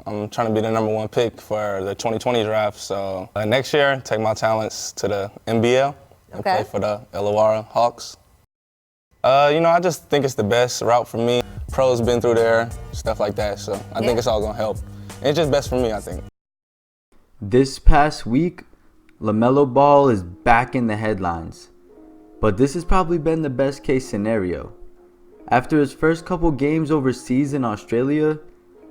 I'm trying to be the #1 pick for the 2020 draft. So next year, take my talents to the NBL and play for the Lavar Hawks. I just think it's the best route for me. Pros been through there, stuff like that. So I think it's all gonna help. It's just best for me, I think. This past week, Lamelo Ball is back in the headlines. But this has probably been the best case scenario. After his first couple games overseas in Australia,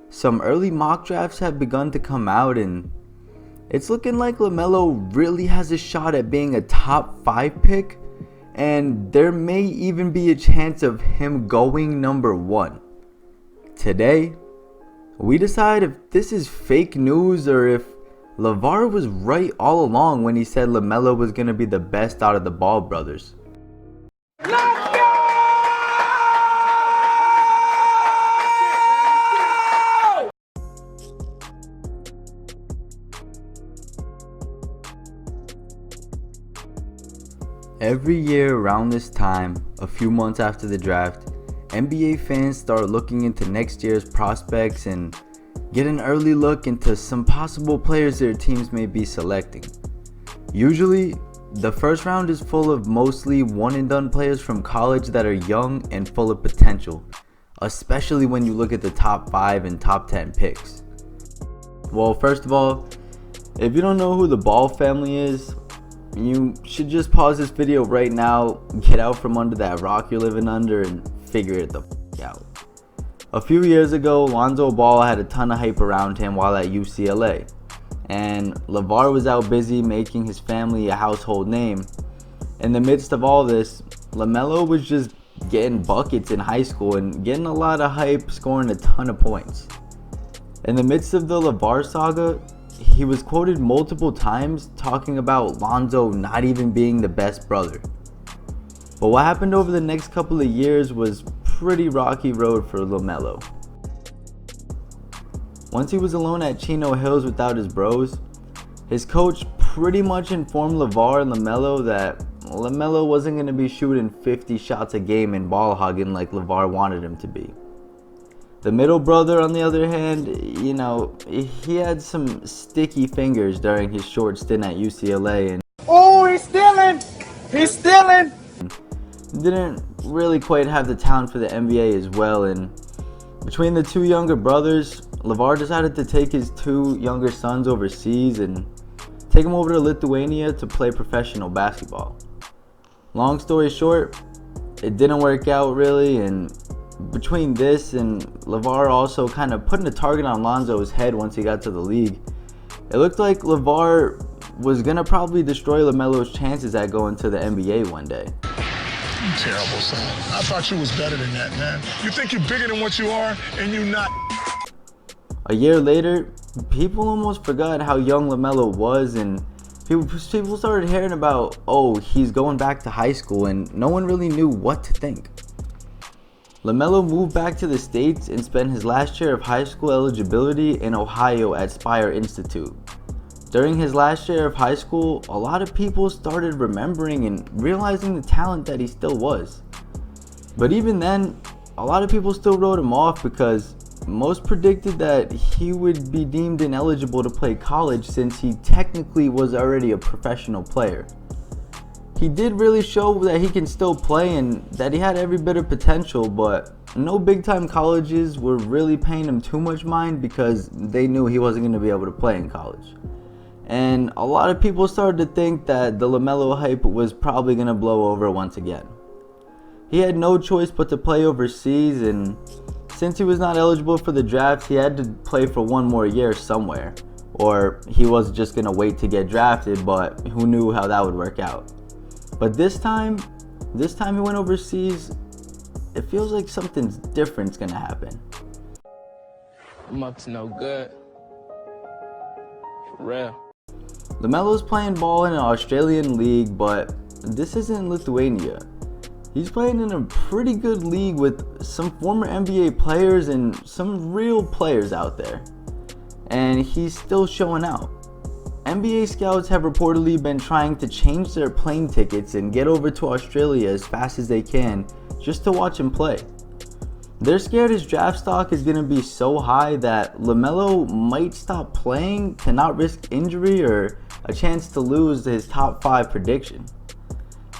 some early mock drafts have begun to come out, and it's looking like Lamelo really has a shot at being a top 5 pick, and there may even be a chance of him going #1. Today, we decide if this is fake news or if Lavar was right all along when he said Lamelo was going to be the best out of the Ball brothers. Let's go! Every year around this time, a few months after the draft, NBA fans start looking into next year's prospects and get an early look into some possible players their teams may be selecting. Usually, the first round is full of mostly one and done players from college that are young and full of potential, especially when you look at the top 5 and top 10 picks. Well, first of all, if you don't know who the Ball family is, you should just pause this video right now, get out from under that rock you're living under, and figure it the f out. A few years ago, Lonzo Ball had a ton of hype around him while at UCLA. And Lavar was out busy making his family a household name. In the midst of all this, Lamelo was just getting buckets in high school and getting a lot of hype, scoring a ton of points. In the midst of the Lavar saga, he was quoted multiple times talking about Lonzo not even being the best brother. But what happened over the next couple of years was pretty rocky road for Lamelo. Once he was alone at Chino Hills without his bros, his coach pretty much informed Lavar and Lamelo that Lamelo wasn't going to be shooting 50 shots a game and ball hogging like Lavar wanted him to be. The middle brother, on the other hand, he had some sticky fingers during his short stint at UCLA and He's stealing! He's stealing! didn't really quite have the talent for the NBA as well. And between the two younger brothers, Lavar decided to take his 2 younger sons overseas and take them over to Lithuania to play professional basketball. Long story short, it didn't work out really, and between this and Lavar also kind of putting a target on Lonzo's head once he got to the league, it looked like Lavar was going to probably destroy LaMelo's chances at going to the NBA one day. Terrible, son. I thought you was better than that, man. You think you're bigger than what you are, and you're not. A year later, people almost forgot how young Lamelo was, and people started hearing about, he's going back to high school, and no one really knew what to think. Lamelo moved back to the States and spent his last year of high school eligibility in Ohio at Spire Institute. During his last year of high school, a lot of people started remembering and realizing the talent that he still was. But even then, a lot of people still wrote him off because most predicted that he would be deemed ineligible to play college since he technically was already a professional player. He did really show that he can still play and that he had every bit of potential, but no big time colleges were really paying him too much mind because they knew he wasn't going to be able to play in college. And a lot of people started to think that the Lamelo hype was probably going to blow over once again. He had no choice but to play overseas, and since he was not eligible for the draft, he had to play for one more year somewhere. Or he was just going to wait to get drafted, but who knew how that would work out. But this time he went overseas, it feels like something different's going to happen. I'm up to no good. For real. Lamelo's playing ball in an Australian league, but this isn't Lithuania. He's playing in a pretty good league with some former NBA players and some real players out there. And he's still showing out. NBA scouts have reportedly been trying to change their plane tickets and get over to Australia as fast as they can just to watch him play. They're scared his draft stock is going to be so high that LaMelo might stop playing to not risk injury or a chance to lose his top 5 prediction.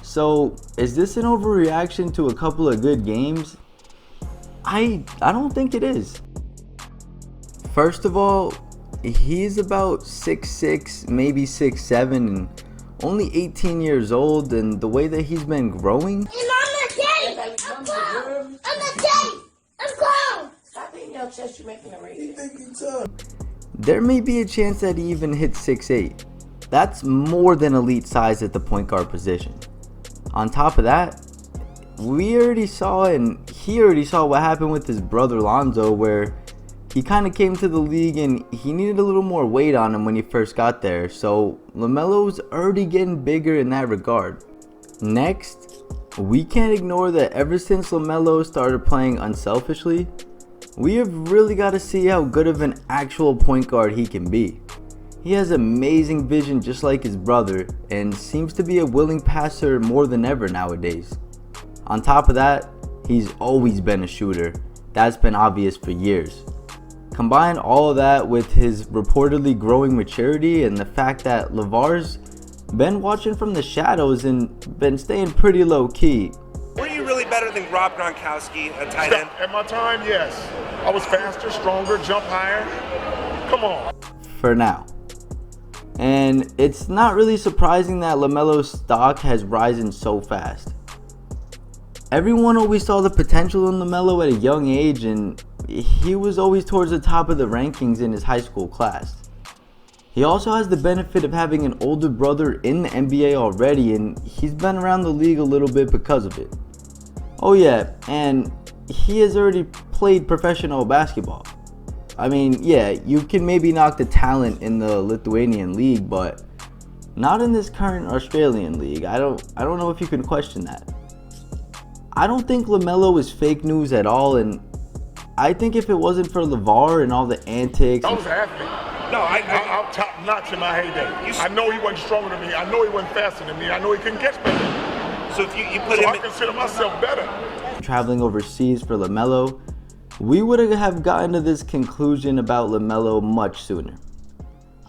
So, is this an overreaction to a couple of good games? I don't think it is. First of all, he's about 6'6", maybe 6'7", and only 18 years old, and the way that he's been growing. I'm not daddy. I'm grown. I'm not daddy. I'm grown. Stop beating your chest. You're making a raise. There may be a chance that he even hits 6'8". That's more than elite size at the point guard position. On top of that, we already saw, and he already saw what happened with his brother Lonzo, where he kind of came to the league and he needed a little more weight on him when he first got there. So LaMelo's already getting bigger in that regard. Next, we can't ignore that ever since LaMelo started playing unselfishly, we have really got to see how good of an actual point guard he can be. He has amazing vision just like his brother and seems to be a willing passer more than ever nowadays. On top of that, he's always been a shooter. That's been obvious for years. Combine all of that with his reportedly growing maturity and the fact that Lavar's been watching from the shadows and been staying pretty low key. Were you really better than Rob Gronkowski, a tight end? At my time, yes. I was faster, stronger, jump higher. Come on. For now. And it's not really surprising that LaMelo's stock has risen so fast. Everyone always saw the potential in LaMelo at a young age, and he was always towards the top of the rankings in his high school class. He also has the benefit of having an older brother in the NBA already, and he's been around the league a little bit because of it. Oh yeah, and he has already played professional basketball. I mean, yeah, you can maybe knock the talent in the Lithuanian league, but not in this current Australian league. I don't know if you can question that. I don't think LaMelo is fake news at all, and I think if it wasn't for Lavar and all the antics. I was an athlete. No, I'm top notch in my heyday. I know he wasn't stronger than me. I know he wasn't faster than me. I know he couldn't catch better. So if you put So him I consider myself better. Traveling overseas for LaMelo, we would have gotten to this conclusion about LaMelo much sooner.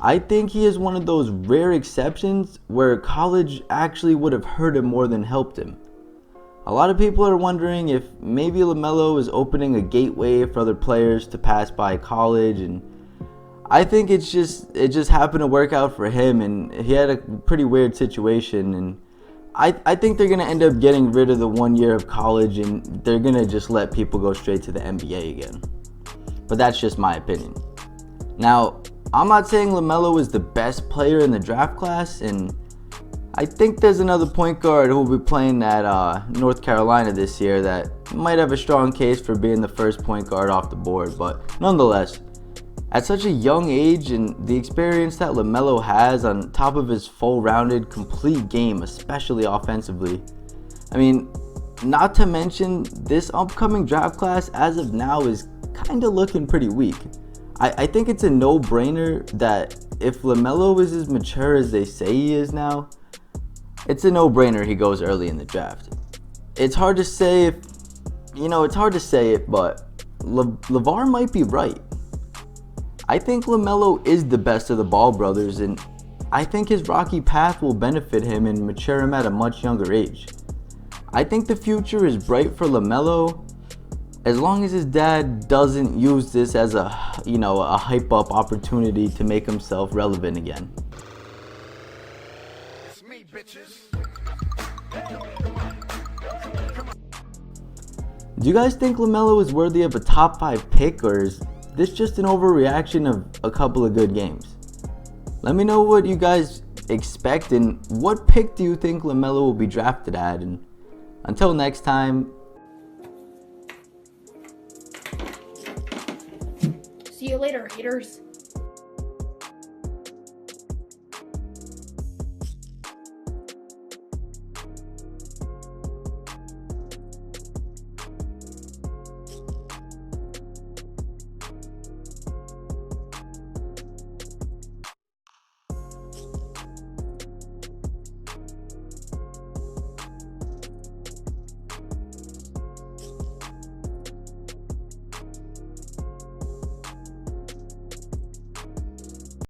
I think he is one of those rare exceptions where college actually would have hurt him more than helped him. A lot of people are wondering if maybe LaMelo is opening a gateway for other players to pass by college, and I think it just happened to work out for him, and he had a pretty weird situation, and I think they're going to end up getting rid of the 1 year of college, and they're going to just let people go straight to the NBA again. But that's just my opinion. Now, I'm not saying LaMelo is the best player in the draft class, and I think there's another point guard who will be playing at North Carolina this year that might have a strong case for being the first point guard off the board. But nonetheless, at such a young age and the experience that LaMelo has on top of his full-rounded, complete game, especially offensively, I mean, not to mention this upcoming draft class as of now is kind of looking pretty weak. I think it's a no-brainer that if LaMelo is as mature as they say he is now, it's a no-brainer he goes early in the draft. It's hard to say if, it's hard to say it, but Lavar might be right. I think LaMelo is the best of the Ball brothers, and I think his rocky path will benefit him and mature him at a much younger age. I think the future is bright for LaMelo, as long as his dad doesn't use this as a hype up opportunity to make himself relevant again. It's me, bitches. Do you guys think LaMelo is worthy of a top 5 pick, or is this just an overreaction of a couple of good games? Let me know what you guys expect and what pick do you think LaMelo will be drafted at, and until next time. See you later, haters.